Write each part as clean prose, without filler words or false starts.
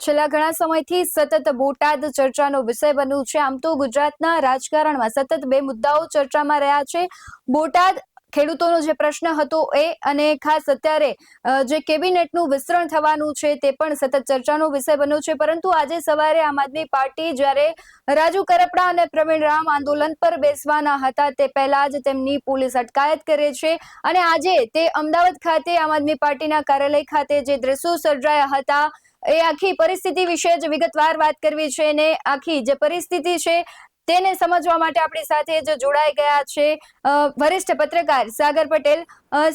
છેલ્લા ઘણા સમયથી સતત બોટાદ ચર્ચાનો વિષય બન્યું છે. આમ તો ગુજરાતના રાજકારણમાં સતત બે મુદ્દાઓ ચર્ચામાં રહ્યા છે. બોટાદ ખેડૂતોનો જે પ્રશ્ન હતો એ અને ખાસ અત્યારે જે કેબિનેટનું વિસ્તરણ થવાનું છે તે પણ સતત ચર્ચાનો વિષય બન્યો છે. પરંતુ આજે સવારે આમ આદમી પાર્ટી જ્યારે રાજુ કરપડા અને પ્રવીણ રામ આંદોલન પર બેસવાના હતા તે પહેલા જ તેમની પોલીસ અટકાયત કરે છે અને આજે તે અમદાવાદ ખાતે આમ આદમી પાર્ટીના કાર્યાલય ખાતે જે દ્રશ્યો સર્જાયા હતા એ આખી પરિસ્થિતિ વિશે જ વિગતવાર વાત કરવી છે અને આખી જે પરિસ્થિતિ છે તેને સમજવા માટે આપણી સાથે જ જોડાઈ ગયા છે વરિષ્ઠ પત્રકાર સાગર પટેલ.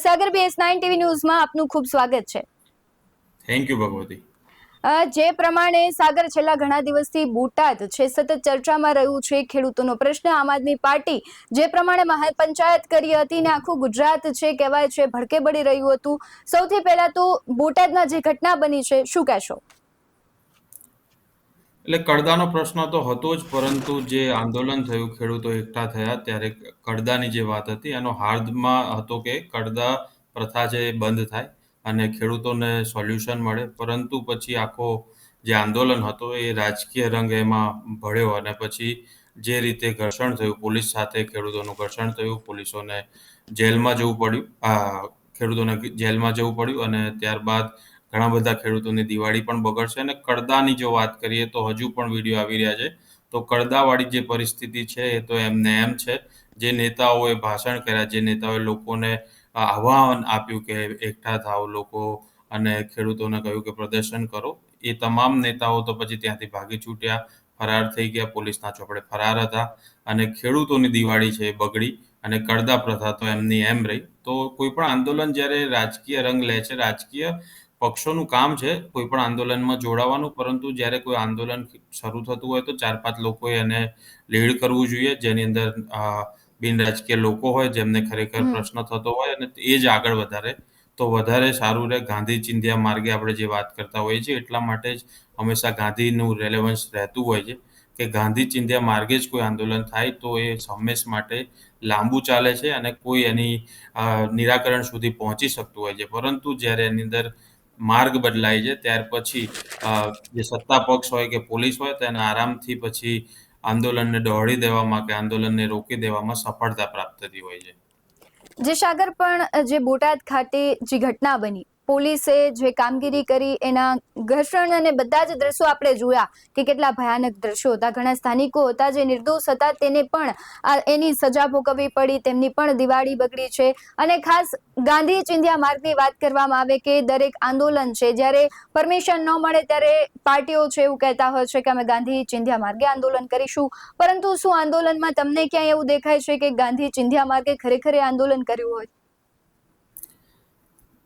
સાગર, BS9 ટીવી ન્યૂઝમાં આપનું ખૂબ સ્વાગત છે. Thank you Bhagwati. જે પ્રમાણે સાગર છેલ્લા ઘણા દિવસથી બોટાદ છે સતત ચર્ચામાં રહ્યું છે ખેડૂતોનો પ્રશ્ન. આમ આદમી પાર્ટી જે પ્રમાણે મહાપંચાયત કરી હતી ને આખું ગુજરાત છે કહેવાય છે ભડકે બળી રહ્યું હતું. સૌથી પહેલા તો બોટાદમાં જે ઘટના બની છે શું કહેશો? એટલે કડદાનો પ્રશ્ન તો હતો જ, પરંતુ જે આંદોલન થયું, ખેડૂતો એકઠા થયા ત્યારે કડદાની જે વાત હતી એનો હાર્દમાં હતો કે કડદા પ્રથા છે એ બંધ થાય અને ખેડૂતોને સોલ્યુશન મળે. પરંતુ પછી આખો જે આંદોલન હતો એ રાજકીય રંગ એમાં ભળ્યો અને પછી જે રીતે ઘર્ષણ થયું, પોલીસ સાથે ખેડૂતોનું ઘર્ષણ થયું, પોલીસોને જેલમાં જવું પડ્યું, ખેડૂતોને જેલમાં જવું પડ્યું અને ત્યારબાદ ઘણા બધા ખેડૂતોની દિવાળી પણ બગડશે. અને કડદાની જો વાત કરીએ તો હજુ પણ વિડીયો આવી રહ્યા છે. તો કડદાવાળી જે પરિસ્થિતિ છે એ તો એમને એમ છે. જે નેતાઓએ ભાષણ કર્યા, જે નેતાઓએ લોકોને આહ્વાન આપ્યું કે એકઠા થાવ લોકો અને ખેડૂતોને કહ્યું કે પ્રદર્શન કરો, એ તમામ નેતાઓ તો પછી ત્યાંથી ભાગી છૂટ્યા, ફરાર થઈ ગયા, પોલીસના ચોપડે ફરાર હતા અને ખેડૂતોની દિવાળી છે એ બગડી અને કડદા પ્રથા તો એમની એમ રહી. તો કોઈ પણ આંદોલન જ્યારે રાજકીય રંગ લે છે, રાજકીય પક્ષોનું કામ છે કોઈ પણ આંદોલનમાં જોડાવાનું, પરંતુ જ્યારે કોઈ આંદોલન શરૂ થતું હોય તો 4-5 લોકોએ એને લીડ કરવું જોઈએ, જેની અંદર બિન રાજકીય લોકો હોય જેમને ખરેખર પ્રશ્ન થતો હોય અને એ જ આગળ વધારે તો વધારે સારું રહે. ગાંધી ચિંધ્યા માર્ગે આપણે જે વાત કરતા હોઈએ છીએ એટલા માટે જ હંમેશા ગાંધીનું રેલેવન્સ રહેતું હોય છે કે ગાંધી ચિંધ્યા માર્ગે જ કોઈ આંદોલન થાય તો એ હંમેશ માટે લાંબુ ચાલે છે અને કોઈ એની નિરાકરણ સુધી પહોંચી શકતું હોય છે. પરંતુ જ્યારે એની અંદર માર્ગ બદલાય છે ત્યાર પછી જે સત્તા પક્ષ હોય કે પોલીસ હોય તેને આરામથી પછી આંદોલનને દોહડી દેવામાં કે આંદોલનને રોકી દેવામાં સફળતા પ્રાપ્ત થતી હોય છે. જે સાગર, પણ જે બોટાદ ખાતે જે ઘટના બની, પોલીસે જે કામગીરી કરી એના ઘર્ષણ અને બધા જ દ્રશ્યો આપણે જોયા કે કેટલા ભયાનક દ્રશ્યો હતા. ઘણા સ્થાનિકો હતા જે નિર્દોષ હતા તેને પણ એની સજા ભોગવવી પડી, તેમની પણ દિવાળી બગડી છે. અને ખાસ ગાંધી ચિંધ્યા માર્ગની વાત કરવામાં આવે કે દરેક આંદોલન છે જ્યારે પરમિશન ન મળે ત્યારે પાર્ટીઓ છે એવું કહેતા હોય છે કે અમે ગાંધી ચિંધ્યા માર્ગે આંદોલન કરીશું. પરંતુ શું આંદોલનમાં તમને ક્યાંય એવું દેખાય છે કે ગાંધી ચિંધ્યા માર્ગે ખરેખર આંદોલન કર્યું હોય?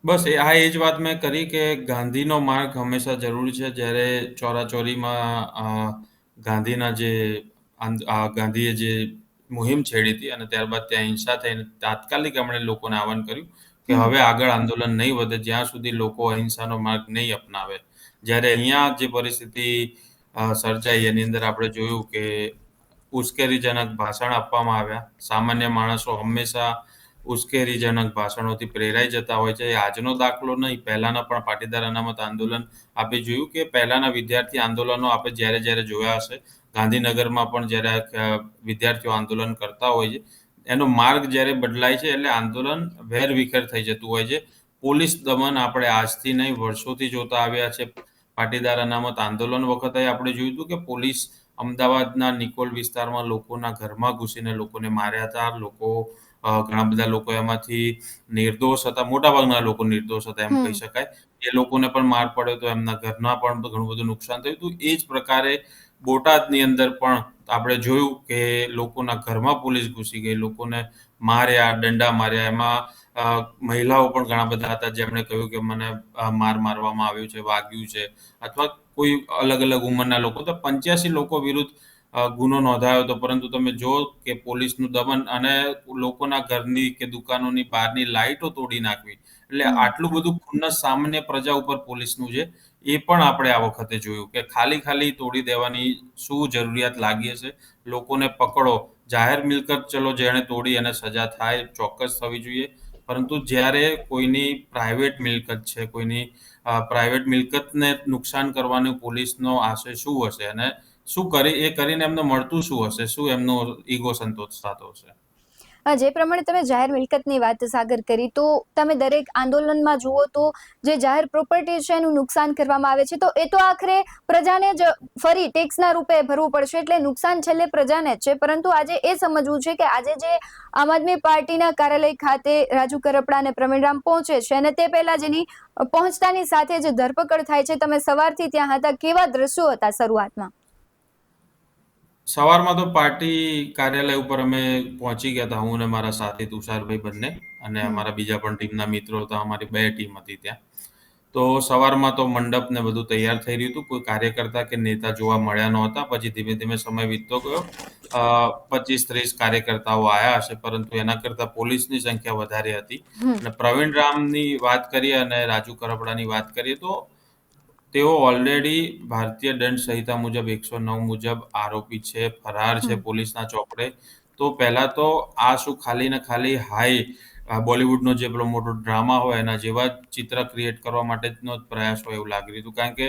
બસ એ જ વાત મેં કરી કે ગાંધીનો માર્ગ હંમેશા જરૂરી છે. જ્યારે ચોરાચોરીમાં ગાંધીના જે ગાંધીએ જે મુહિમ છેડી હતી અને ત્યારબાદ ત્યાં હિંસા થઈને તાત્કાલિક એમણે લોકોને આહવાન કર્યું કે હમ. હવે આગળ આંદોલન નહીં વધે જ્યાં સુધી લોકો અહિંસાનો માર્ગ નહીં અપનાવે. જ્યારે અહીંયા જે પરિસ્થિતિ સર્જાઈ એની અંદર આપણે જોયું કે ઉશ્કેરણીજનક ભાષણ આપવામાં આવ્યા. સામાન્ય માણસો હંમેશા ઉશ્કેરણીજનક ભાષણોથી પ્રેરાઈ જતા હોય છે. એ આજનો દાખલો નહીં, પહેલાના પણ પાટીદાર અનામત આંદોલન આપણે જોયું કે પહેલાના વિદ્યાર્થી આંદોલનો આપણે જ્યારે જ્યારે જોયા હશે, ગાંધીનગરમાં પણ જ્યારે વિદ્યાર્થીઓ આંદોલન કરતા હોય છે, એનો માર્ગ જ્યારે બદલાય છે એટલે આંદોલન વેરવિખેર થઈ જતું હોય છે. પોલીસ દમન આપણે આજથી નહીં વર્ષોથી જોતા આવ્યા છે. પાટીદાર અનામત આંદોલન વખતે આપણે જોયું હતું કે પોલીસ અમદાવાદના નિકોલ વિસ્તારમાં લોકોના ઘરમાં ઘૂસીને લોકોને માર્યા હતા. ઘણા બધા લોકો એમાંથી નિર્દોષ હતા, મોટાભાગના લોકો નિર્દોષ હતા એમ કહી હમ. શકાય. એ લોકોને પણ માર પડ્યો તો એમના ઘરના પણ ઘણું બધું નુકસાન થયું હતું. એ જ પ્રકારે બોટાદની અંદર પણ આપણે જોયું કે લોકોના ઘરમાં પોલીસ ઘૂસી ગઈ, લોકોને માર્યા, દંડા માર્યા. એમાં મહિલાઓ પણ ઘણા બધા હતા જેમણે કહ્યું કે મને મારવામાં આવ્યું છે, વાગ્યું છે, અથવા કોઈ અલગ અલગ ઉંમરના લોકો. તો 85 લોકો વિરુદ્ધ ગુનો નોંધાયો હતો. પરંતુ તમે જો કે પોલીસનું દમન અને લોકોના ઘરની કે દુકાનોની બહારની લાઈટો તોડી નાખવી, એટલે હમ. આટલું બધું ખુન્નસ સામાન્ય પ્રજા ઉપર પોલીસનું છે એ પણ આપણે આ વખતે જોયું કે ખાલી ખાલી તોડી દેવાની શું જરૂરિયાત લાગી હશે. લોકોને પકડો, જાહેર મિલકત ચલો જેણે તોડી એને સજા થાય ચોક્કસ થવી જોઈએ. પરંતુ જ્યારે કોઈની પ્રાઇવેટ મિલકત છે, કોઈની પ્રાઇવેટ મિલકતને નુકસાન કરવાનો પોલીસનો આશય શું હશે અને શું કરીને એમને મળતું શું હશે, શું એમનો ઈગો સંતોષ થતો હશે. જે પ્રમાણે તમે જાહેર મિલકતની વાત સાગર કરી, તો તમે દરેક આંદોલનમાં જુઓ તો જે જાહેર પ્રોપર્ટી છે એનું નુકસાન કરવામાં આવે છે, તો એ તો આખરે પ્રજાને જ ફરી ટેક્સના રૂપે ભરવું પડશે, એટલે નુકસાન છેલ્લે પ્રજાને જ છે. પરંતુ આજે એ સમજવું છે કે આજે જે આમ આદમી પાર્ટીના કાર્યાલય ખાતે રાજુ કરપડા અને પ્રવીણરામ પહોંચે છે અને તે પહેલા જેની પહોંચતાની સાથે જે ધરપકડ થાય છે, તમે સવારથી ત્યાં હતા, કેવા દ્રશ્યો હતા શરૂઆતમાં? સવારમાં તો પાર્ટી કાર્યાલય ઉપર અમે પહોંચી ગયા હતા, હું અને મારા સાથી તુષારભાઈ બંને, અને હમ અમારા બીજા પણ ટીમના મિત્રો હતા. અમારી 2 ટીમ હતી ત્યાં. તો સવારમાં તો મંડપ ને બધું તૈયાર થઈ રહ્યું હતું. કોઈ કાર્યકર્તા કે નેતા જોવા મળ્યા નહોતા. પછી ધીમે ધીમે સમય વીતતો ગયો. 25-30 કાર્યકર્તાઓ આવ્યા હશે, પરંતુ એના કરતા પોલીસની સંખ્યા વધારે હતી. હમ અને પ્રવીણ રામની વાત કરીએ અને રાજુ કરપડાની વાત કરીએ તો તેઓ ઓલરેડી ભારતીય દંડ સંહિતા મુજબ 109 મુજબ આરોપી છે, ફરાર છે હમ પોલીસના ચોપડે. તો પહેલા તો આ શું ખાલી ને ખાલી બોલિવૂડનો જે પેલો મોટો ડ્રામા હોય એના જેવા જ ચિત્ર ક્રિએટ કરવા માટેનો જ પ્રયાસ હોય એવું લાગી રહ્યું હતું. કારણ કે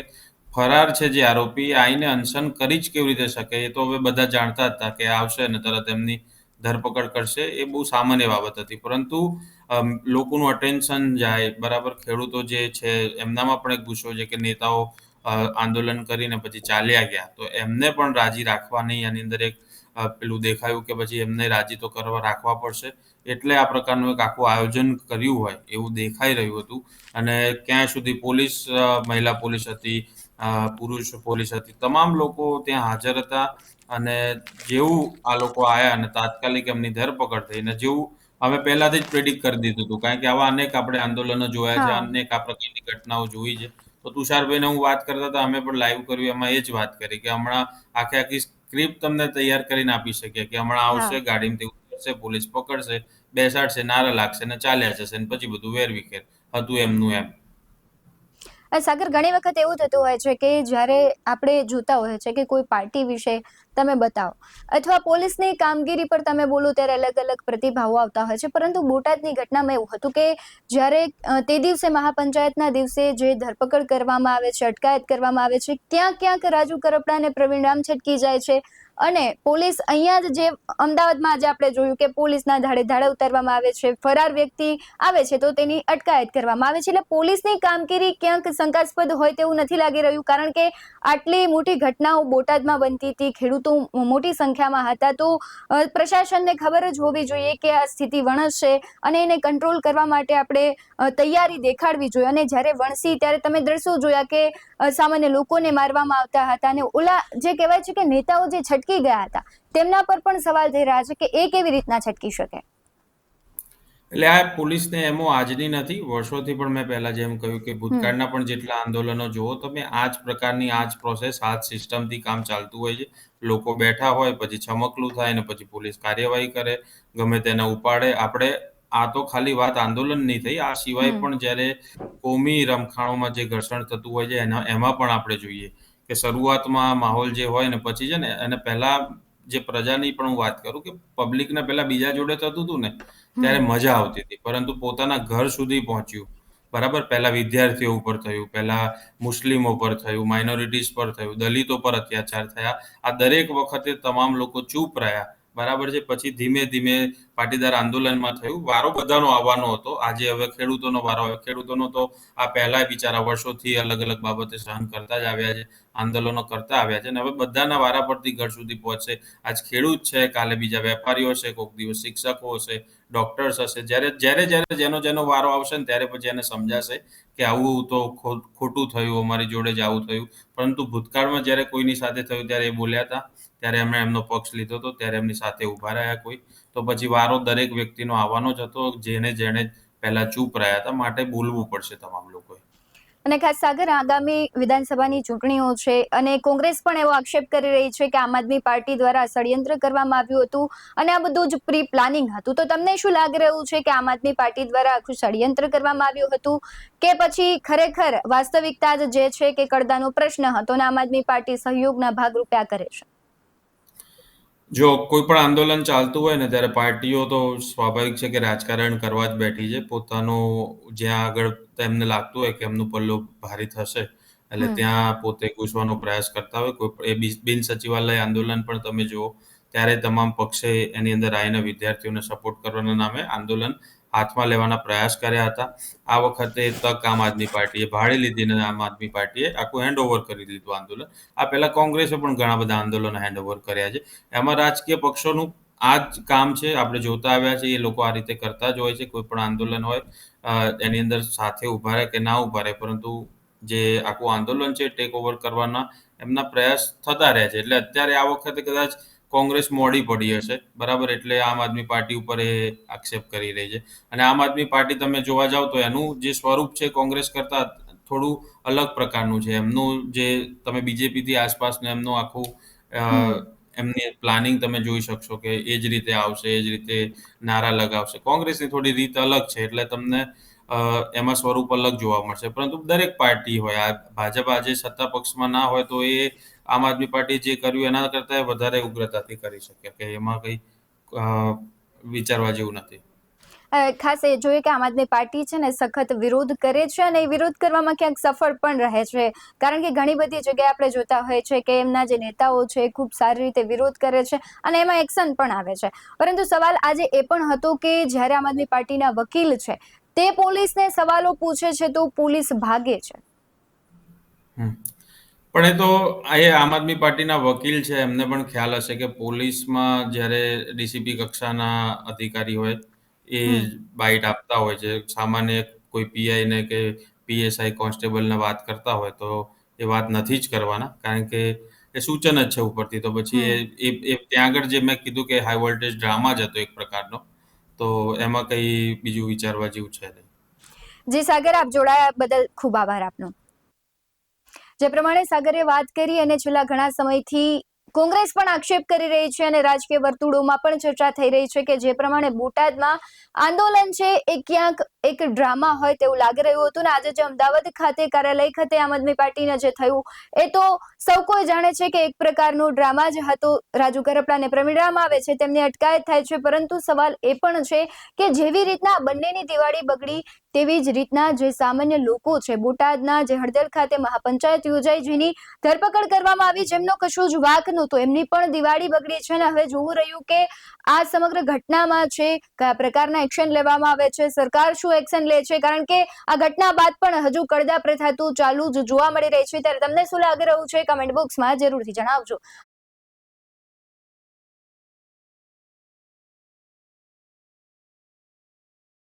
ફરાર છે જે આરોપી, આઈને અનશન કરી જ કેવી રીતે શકે, એ તો હવે બધા જાણતા જ હતા કે આવશે અને તરત એમની ધરપકડ કરશે. એ બહુ સામાન્ય બાબત હતી. પરંતુ લોકોનું અટેન્શન જાય, બરાબર. ખેડૂતો જે છે એમનામાં પણ એક ગુસ્સો છે કે નેતાઓ આંદોલન કરીને પછી ચાલ્યા ગયા, તો એમને પણ રાજી રાખવા નહીં. આની અંદર એક પેલું દેખાયું કે પછી એમને રાજી તો કરવા રાખવા પડશે, એટલે આ પ્રકારનું એક આખું આયોજન કર્યું હોય એવું દેખાઈ રહ્યું હતું. અને ક્યાં સુધી મહિલા પોલીસ હતી, પુરુષ પોલીસ હતી, તમામ લોકો ત્યાં હાજર હતા. અને જેવું આ લોકો આયા અને તાત્કાલિક એમની ધરપકડ થઈ, અને જેવું અમે પહેલાથી જ પ્રેડિક્ટ કરી દીધું હતું, કારણ કે આવા અનેક આપણે આંદોલનો જોયા છે, હા. અનેક આ પ્રકારની ઘટનાઓ જોઈ છે. તો તુષારભાઈને હું વાત કરતા હતા, અમે પણ લાઈવ કર્યું, એમાં એ જ વાત કરી કે હમણાં આખી સ્ક્રિપ્ટ તમને તૈયાર કરીને આપી શકીએ કે હમણાં હા. આવશે, ગાડીમાંથી ઉતરશે, પોલીસ પકડશે, બેસાડશે, નારા લાગશે ને ચાલ્યા જશે, ને પછી બધું વેરવિખેર હતું એમનું એમ. સાગર, ઘણી વખત એવું થતું હોય છે કે જ્યારે આપણે જોતા હોય છે કે કોઈ પાર્ટી વિશે તમે બતાવો અથવા પોલીસની કામગીરી પર તમે બોલો ત્યારે અલગ અલગ પ્રતિભાવો આવતા હોય છે, પરંતુ બોટાદની ઘટનામાં એવું હતું કે જ્યારે તે દિવસે મહાપંચાયતના દિવસે જે ધરપકડ કરવામાં આવે છે, અટકાયત કરવામાં આવે છે, ક્યાંક રાજુ કરપડા અને પ્રવીણ રામ છટકી જાય છે અને પોલીસ અહીંયા જ જે અમદાવાદમાં આજે આપણે જોયું કે પોલીસના ધાડે ઉતારવામાં આવે છે, ફરાર વ્યક્તિ આવે છે તો તેની અટકાયત કરવામાં આવે છે. એટલે પોલીસની કામગીરી ક્યાંક શંકાસ્પદ હોય તેવું નથી લાગી રહ્યું, કારણ કે આટલી મોટી ઘટનાઓ બોટાદમાં બનતી હતી, ખેડૂતો મોટી સંખ્યામાં હતા, તો પ્રશાસનને ખબર જ હોવી જોઈએ કે આ સ્થિતિ વણસશે અને એને કંટ્રોલ કરવા માટે આપણે તૈયારી દેખાડવી જોઈએ. અને જ્યારે વણસી ત્યારે તમે દ્રશ્યો જોયા કે સામાન્ય લોકોને મારવામાં આવતા હતા, અને ઓલા જે કહેવાય છે કે નેતાઓ જે છટકી ગયા હતા તેમના પર પણ સવાલ થઈ રહ્યા છે કે એ કેવી રીતના છટકી શકે. એટલે આ પોલીસને એમો આજની નથી, વર્ષોથી પણ મેં પહેલા જેમ કહ્યું કે હમ ભૂતકાળના પણ જેટલા આંદોલનો જુઓ તમે, આ જ પ્રકારની આ જ પ્રોસેસ, આ જ સિસ્ટમથી કામ ચાલતું હોય છે. લોકો બેઠા હોય, પછી છમકલું થાય ને પછી પોલીસ કાર્યવાહી કરે, ગમે તેને ઉપાડે. આપણે આ તો ખાલી વાત આંદોલનની થઈ, આ સિવાય હમ પણ જ્યારે કોમી રમખાણોમાં જે ઘર્ષણ થતું હોય છે એમાં પણ આપણે જોઈએ કે શરૂઆતમાં માહોલ જે હોય ને પછી છે ને, અને પહેલા જે પ્રજાની પણ હું વાત કરું કે પબ્લિકને પહેલા બીજા જોડે થતું હતું ને ત્યારે હમ મજા આવતી હતી, પરંતુ પોતાના ઘર સુધી પહોંચ્યું, બરાબર. પહેલા વિદ્યાર્થીઓ ઉપર થયું, પહેલા મુસ્લિમો પર થયું, માઇનોરિટીઝ પર થયું, દલિતો પર અત્યાચાર થયા. આ દરેક વખતે તમામ લોકો ચૂપ રહ્યા, બરાબર છે. પછી ધીમે ધીમે પાટીદાર આંદોલનમાં થયું, વારો બધાનો આવવાનો હતો. આજે હવે ખેડૂતોનો વારો આવે. ખેડૂતોનો તો આ પહેલા બિચારા વર્ષોથી અલગ અલગ બાબતે સહન કરતા જ આવ્યા છે, આંદોલનો કરતા આવ્યા છે, અને હવે બધાના વારા પરથી ઘર સુધી પહોંચશે. આજ ખેડૂત છે, કાલે બીજા વેપારીઓ હશે, કોઈક દિવસ શિક્ષકો હશે, ડોક્ટર્સ હશે. જ્યારે જેનો વારો આવશે ને ત્યારે પછી એને સમજાશે કે આવું તો ખોટું થયું, અમારી જોડે જ આવું થયું. પરંતુ ભૂતકાળમાં જ્યારે કોઈની સાથે થયું ત્યારે એ બોલ્યા હતા, ત્યારે એમણે એમનો પક્ષ લીધો હતો, ત્યારે એમની સાથે ઉભા રહ્યા કોઈ. તો પછી વારો દરેક વ્યક્તિનો આવવાનો જ હતો, જેણે પહેલા ચૂપ રહ્યા હતા. માટે બોલવું પડશે તમામ લોકોએ. અને ખાસ સાગર, આગામી વિધાનસભાની ચૂંટણીઓ છે અને કોંગ્રેસ પણ એવો આક્ષેપ કરી રહી છે કે આમ આદમી પાર્ટી દ્વારા ષડયંત્ર કરવામાં આવ્યું હતું અને આ બધું જ પ્રી પ્લાનિંગ હતું. તો તમને શું લાગી રહ્યું છે કે આમ આદમી પાર્ટી દ્વારા આખું ષડયંત્ર કરવામાં આવ્યું હતું કે પછી ખરેખર વાસ્તવિકતા જ જે છે કે કડદાનો પ્રશ્ન હતો અને આમ આદમી પાર્ટી સહયોગના ભાગરૂપે આ કરે છે? જો કોઈ પણ આંદોલન ચાલતું હોય ને ત્યારે પાર્ટીઓ તો સ્વાભાવિક છે કે રાજકારણ કરવા જ બેઠી છે. પોતાનું જ્યાં આગળ તેમને લાગતું હોય કે એમનું પલ્લું ભારી થશે, એટલે હમ ત્યાં પોતે ઘૂસવાનો પ્રયાસ કરતા હોય. એ બિન સચિવાલય આંદોલન પણ તમે જુઓ, ત્યારે તમામ પક્ષે એની અંદર આવીને વિદ્યાર્થીઓને સપોર્ટ કરવાના નામે આંદોલન હાથમાં લેવાના પ્રયાસ કર્યા હતા. આ વખતે તક આમ આદમી પાર્ટીએ ભાળી લીધી અને આમ આદમી પાર્ટીએ આખું હેન્ડઓવર કરી દીધું આંદોલન. આ પહેલા કોંગ્રેસે પણ ઘણા બધા આંદોલનો હેન્ડઓવર કર્યા છે. એમાં રાજકીય પક્ષોનું આ જ કામ છે. આપણે જોતા આવ્યા છીએ, એ લોકો આ રીતે કરતા જ હોય છે. કોઈ પણ આંદોલન હોય એની અંદર સાથે ઉભા રહે કે ના ઉભા રહે, પરંતુ જે આખું આંદોલન છે ટેક ઓવર કરવાના એમના પ્રયાસ થતા રહે છે. એટલે અત્યારે આ વખતે કદાચ કોંગ્રેસ મોડી પડી હશે, બરાબર, એટલે આમ આદમી પાર્ટી ઉપર એ આક્ષેપ કરી રહી છે. અને આમ આદમી પાર્ટી તમે જોવા જાવ તો એનું જે સ્વરૂપ છે કોંગ્રેસ કરતા થોડું અલગ પ્રકારનું છે. એમનું જે તમે બીજેપી થી આસપાસનું એમનું આખું હમ એમની પ્લાનિંગ તમે જોઈ શકશો કે એ જ રીતે આવશે, એ જ રીતે નારા લગાવશે. કોંગ્રેસની થોડી રીત અલગ છે, એટલે તમને એમાં સ્વરૂપ અલગ જોવા મળશે. પરંતુ દરેક પાર્ટી હોય, આ ભાજપ આજે સત્તા પક્ષમાં ના હોય તો એ આમ આદમી પાર્ટી જે કર્યું એના કરતા વધારે ઉગ્રતાથી કરી શકે, કે એમાં કઈ અ, વિચારવા જેવું નથી. ખાસ એ જોઈએ કે આમ આદમી પાર્ટી છે ને સખત વિરોધ કરે છે અને એ વિરોધ કરવામાં ક્યાંક સફળ પણ રહે છે. કારણ કે ઘણી બધી જગ્યાએ આપણે જોતા હોય છે કે એમના જે નેતાઓ છે એ ખૂબ સારી રીતે વિરોધ કરે છે અને એમાં એક્શન પણ આવે છે. પરંતુ સવાલ આજે એ પણ હતો કે જ્યારે આમ આદમી પાર્ટીના વકીલ છે તે પોલીસને સવાલો પૂછે છે તો પોલીસ ભાગે છે. હમ. પણ એ તો એ આમ આદમી પાર્ટીના વકીલ છે, એમને પણ ખ્યાલ હશે કે પોલીસમાં જ્યારે ડીસીપી કક્ષાના અધિકારી હોય એ હમ બાઈટ આપતા હોય છે. સામાન્ય કોઈ પીઆઈ ને કે પીએસઆઈ કોન્સ્ટેબલને વાત કરતા હોય તો એ વાત નથી જ કરવાના, કારણ કે એ સૂચન જ છે ઉપરથી. તો પછી હમ ત્યાં આગળ જે મેં કીધું કે હાઈ વોલ્ટેજ ડ્રામા જ હતો એક પ્રકારનો, તો એમાં કઈ બીજું વિચારવા જેવું છે નહીં. જી સાગર, આપ જોડાયા બદલ ખૂબ આભાર આપનો. જે પ્રમાણે સાગરે વાત કરી અને છેલ્લા ઘણા સમયથી કોંગ્રેસ પણ આક્ષેપ કરી રહી છે અને રાજકીય વર્તુળોમાં પણ ચર્ચા થઈ રહી છે કે જે પ્રમાણે બોટાદમાં આંદોલન છે એ ક્યાંક એક ડ્રામા હોય તેવું લાગી રહ્યું હતું ને આજે જે અમદાવાદ ખાતે કાર્યાલય ખાતે આમ આદમી પાર્ટીને જે થયું એ તો સૌ કોઈ જાણે છે કે એક પ્રકારનો ડ્રામા જ હતો. રાજુ કરપડા અને પ્રવીણ રામ આવે છે, તેમની અટકાયત થાય છે, પરંતુ સવાલ એ પણ છે કે જેવી રીતના બંનેની દિવાળી બગડી તેવી જ રીતના જે સામાન્ય લોકો છે બોટાદના જે હળદર ખાતે મહાપંચાયત યોજાઈ જેની ધરપકડ કરવામાં આવી, જેમનો કશું જ વાક નહોતો, એમની પણ દિવાળી બગડી છે અને હવે જોવું રહ્યું કે આ સમગ્ર ઘટનામાં છે કયા પ્રકારના એક્શન લેવામાં આવે છે, સરકાર શું એક્શન લે છે, કારણ કે આ ઘટના બાદ પણ હજુ કડદા પ્રથા તો ચાલુ જ જોવા મળી રહી છે. ત્યારે તમને શું લાગી રહ્યું છે કમેન્ટ બોક્સમાં જરૂરથી જણાવજો.